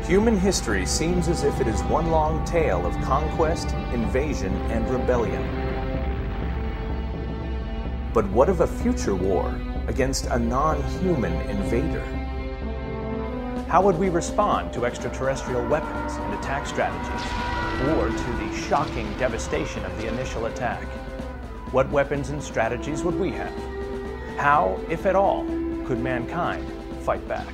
Human history seems as if it is one long tale of conquest, invasion, and rebellion. But what of a future war against a non-human invader? How would we respond to extraterrestrial weapons and attack strategies, or to the shocking devastation of the initial attack? What weapons and strategies would we have? How, if at all, could mankind fight back?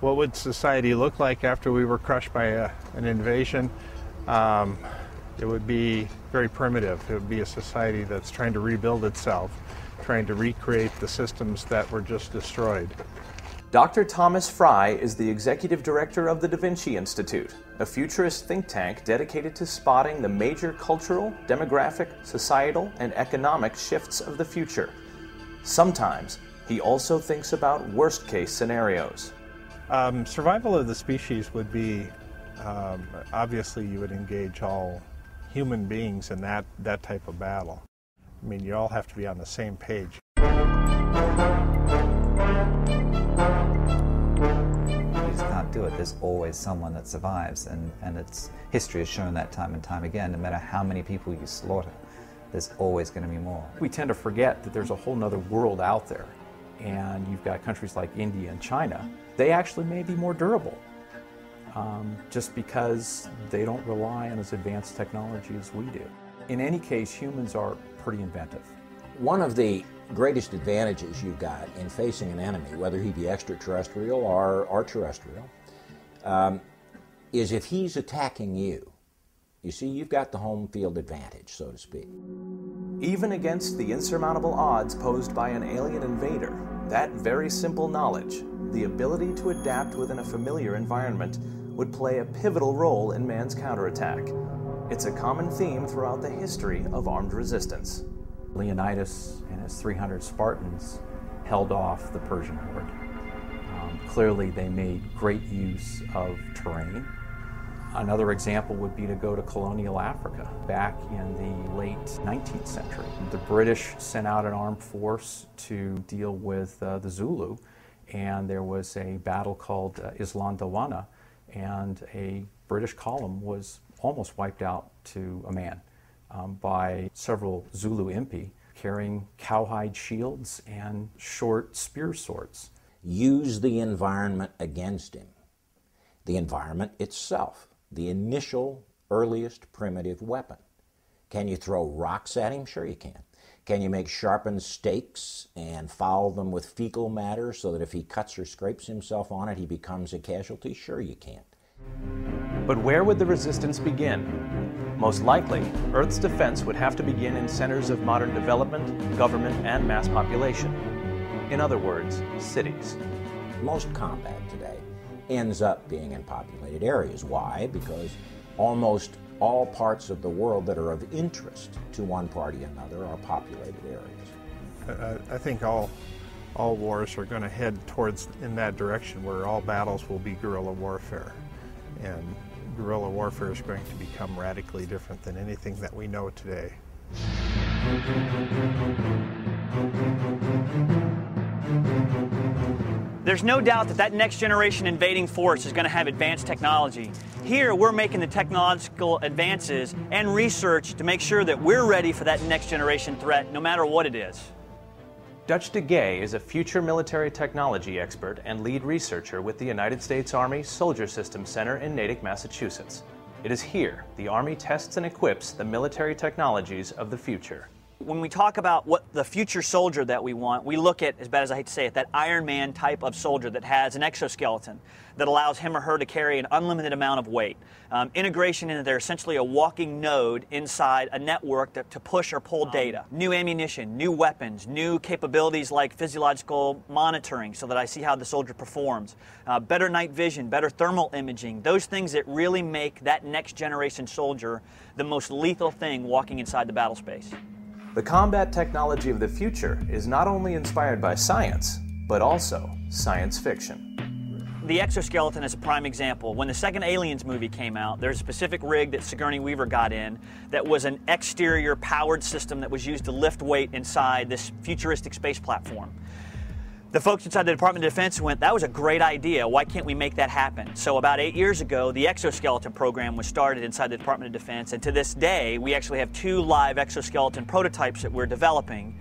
What would society look like after we were crushed by an invasion? It would be very primitive. It would be a society that's trying to rebuild itself, trying to recreate the systems that were just destroyed. Dr. Thomas Fry is the executive director of the Da Vinci Institute, a futurist think tank dedicated to spotting the major cultural, demographic, societal, and economic shifts of the future. Sometimes, he also thinks about worst-case scenarios. Survival of the species would be, obviously you would engage all human beings in that type of battle. I mean, you all have to be on the same page. You just can't do it. There's always someone that survives, and history has shown that time and time again. No matter how many people you slaughter, there's always going to be more. We tend to forget that there's a whole other world out there, and you've got countries like India and China. They actually may be more durable, just because they don't rely on as advanced technology as we do. In any case, humans are pretty inventive. One of the greatest advantages you've got in facing an enemy, whether he be extraterrestrial or terrestrial, is if he's attacking you. You see, you've got the home field advantage, so to speak. Even against the insurmountable odds posed by an alien invader, that very simple knowledge, the ability to adapt within a familiar environment, would play a pivotal role in man's counterattack. It's a common theme throughout the history of armed resistance. Leonidas and his 300 Spartans held off the Persian horde. Clearly, they made great use of terrain. Another example would be to go to colonial Africa back in the late 19th century. The British sent out an armed force to deal with the Zulu, and there was a battle called Island Dawana, and a British column was almost wiped out to a man by several Zulu impi carrying cowhide shields and short spear swords. Use the environment against him. The environment itself, the initial, earliest primitive weapon. Can you throw rocks at him? Sure you can. Can you make sharpened stakes and foul them with fecal matter so that if he cuts or scrapes himself on it, he becomes a casualty? Sure you can. But where would the resistance begin? Most likely, Earth's defense would have to begin in centers of modern development, government, and mass population. In other words, cities. Most combat today ends up being in populated areas. Why? Because almost all parts of the world that are of interest to one party or another are populated areas. I think all wars are going to head towards in that direction, where all battles will be guerrilla warfare. And guerrilla warfare is going to become radically different than anything that we know today. There's no doubt that next generation invading force is going to have advanced technology. Here, we're making the technological advances and research to make sure that we're ready for that next generation threat, no matter what it is. Dutch de Gay is a future military technology expert and lead researcher with the United States Army Soldier Systems Center in Natick, Massachusetts. It is here the Army tests and equips the military technologies of the future. When we talk about what the future soldier that we want, we look at, as bad as I hate to say it, that Iron Man type of soldier that has an exoskeleton that allows him or her to carry an unlimited amount of weight. Integration into there, essentially a walking node inside a network to push or pull data. New ammunition, new weapons, new capabilities like physiological monitoring so that I see how the soldier performs. Better night vision, better thermal imaging, those things that really make that next generation soldier the most lethal thing walking inside the battle space. The combat technology of the future is not only inspired by science, but also science fiction. the exoskeleton is a prime example. When the second Aliens movie came out, there's a specific rig that Sigourney Weaver got in that was an exterior powered system that was used to lift weight inside this futuristic space platform. The folks inside the Department of Defense went, that was a great idea, why can't we make that happen? So about 8 years ago, the exoskeleton program was started inside the Department of Defense, and to this day, we actually have 2 live exoskeleton prototypes that we're developing.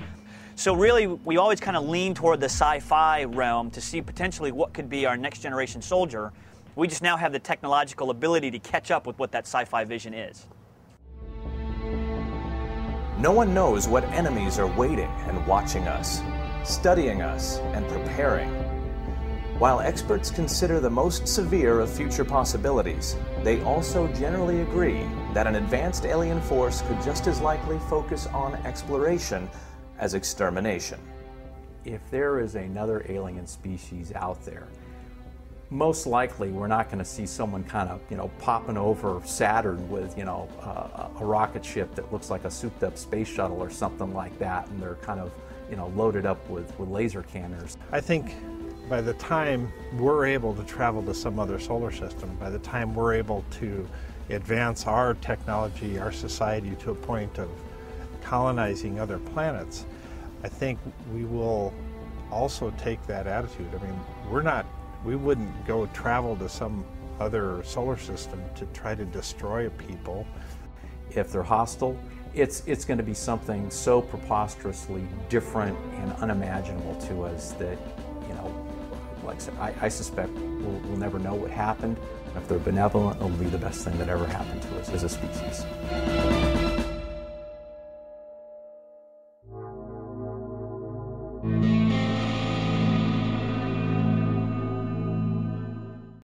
So really, we always kind of lean toward the sci-fi realm to see potentially what could be our next generation soldier. We just now have the technological ability to catch up with what that sci-fi vision is. No one knows what enemies are waiting and watching us, studying us, and preparing. While experts consider the most severe of future possibilities, they also generally agree that an advanced alien force could just as likely focus on exploration as extermination. If there is another alien species out there, most likely we're not going to see someone kind of, popping over Saturn with, a rocket ship that looks like a souped-up space shuttle or something like that, and they're kind of, loaded up with laser cannons. I think by the time we're able to travel to some other solar system, by the time we're able to advance our technology, our society to a point of colonizing other planets, I think we will also take that attitude. I mean, we wouldn't go travel to some other solar system to try to destroy people. If they're hostile, it's going to be something so preposterously different and unimaginable to us that, like I said, I suspect we'll never know what happened. If they're benevolent, it'll be the best thing that ever happened to us as a species.